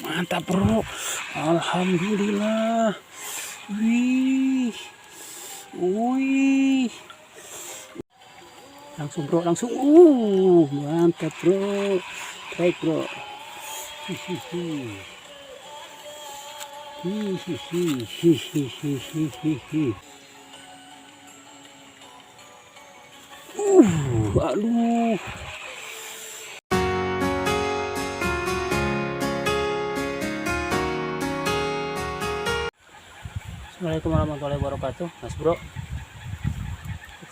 Mantap bro, alhamdulillah. Wih, wih, langsung bro, langsung. Mantap bro, baik bro. Hihihi. Hihihi. Aduh. Assalamualaikum warahmatullahi wabarakatuh, Mas Bro.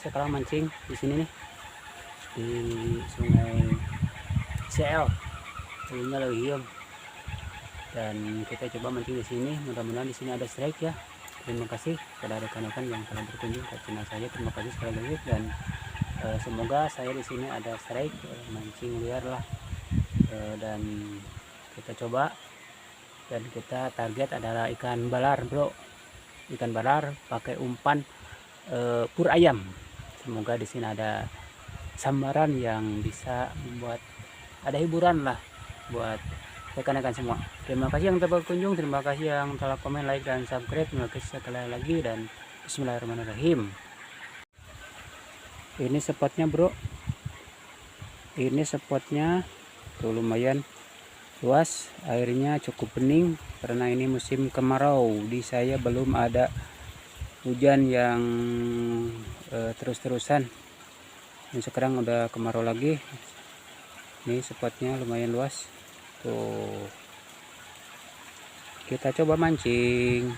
Sekarang mancing di sini nih di Sungai CL. Dulunya Lewium. Dan kita coba mancing di sini. Mudah-mudahan di sini ada strike ya. Terima kasih kepada rekan-rekan yang telah berkunjung ke channel saya. Terima kasih sekali lagi dan semoga saya di sini ada strike mancing liar lah. Dan kita coba dan kita target adalah ikan balar, bro. Ikan balar pakai umpan pur ayam. Semoga di sini ada sambaran yang bisa membuat ada hiburan lah buat rekan-rekan semua. Terima kasih yang telah berkunjung, terima kasih yang telah komen, like dan subscribe. Terima kasih sekali lagi dan bismillahirrahmanirrahim. Ini spotnya bro, ini spotnya tuh lumayan luas, airnya cukup bening karena ini musim kemarau. Di saya belum ada hujan yang terus-terusan. Ini sekarang udah kemarau lagi. Ini spotnya lumayan luas tuh, kita coba mancing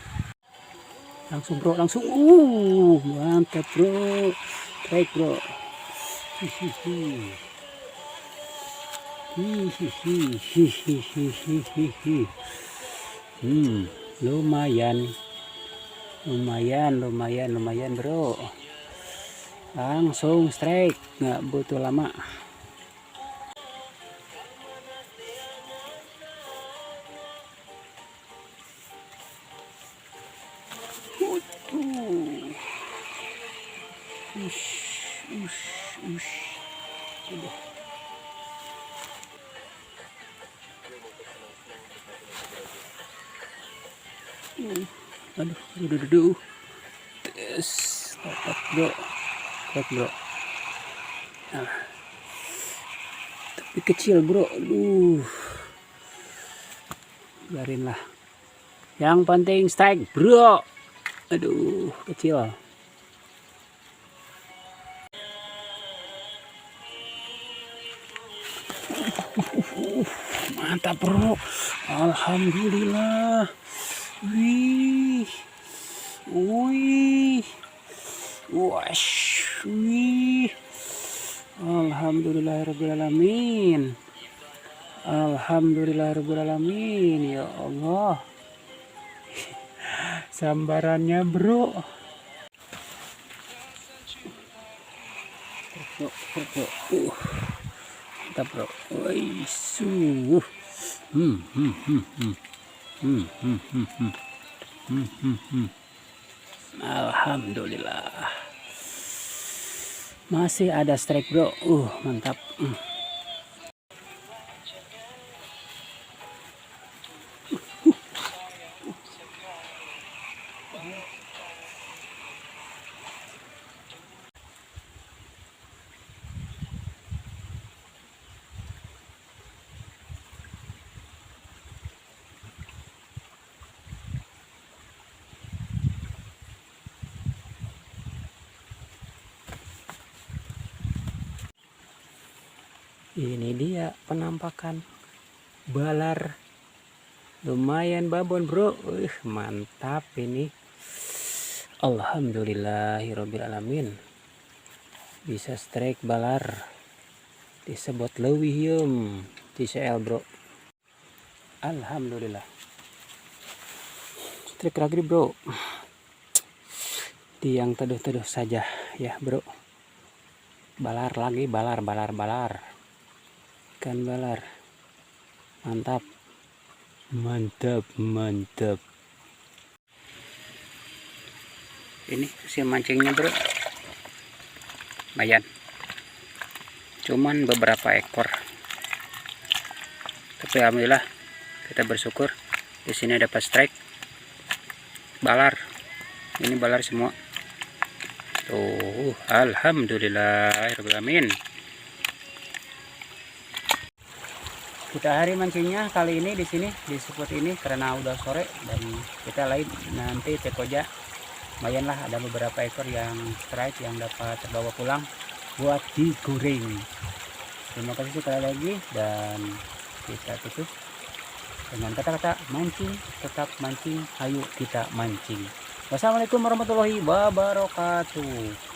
langsung bro, langsung. Mantap bro, baik bro. Lumayan bro, langsung strike, nggak butuh lama. Aduh. Tes, dapat bro, dapat bro. Nah, tapi kecil bro, aduh. Biarin lah. Yang penting strike bro. Aduh, kecil. Mantap bro, alhamdulillah. Wih, wih, wash, wih. Alhamdulillahirrahmanirrahim. Alhamdulillahirrahmanirrahim. Ya Allah, sambarannya bro. Mantap bro. Wih, Alhamdulillah. Masih ada strike bro. Mantap. Ini dia penampakan balar, lumayan babon bro. Mantap ini, alhamdulillahirobbilalamin. Bisa strike balar disebut Lewium TCL bro. Alhamdulillah, strike lagi bro. Tiang teduh-teduh saja ya bro. Balar lagi, balar. Ikan balar, mantap. Ini hasil mancingnya bro, lumayan, cuman beberapa ekor Tapi alhamdulillah kita bersyukur di sini dapat strike balar. Ini balar semua. Tuh, alhamdulillahirobbilalamin. Kita hari mancingnya kali ini di sini di spot ini karena udah sore dan kita lain nanti cek aja. Lumayan lah, ada beberapa ekor yang strike yang dapat terbawa pulang buat digoreng. Terima kasih sekali lagi dan kita tutup dengan kata-kata mancing, tetap mancing, ayo kita mancing. Wassalamualaikum warahmatullahi wabarakatuh.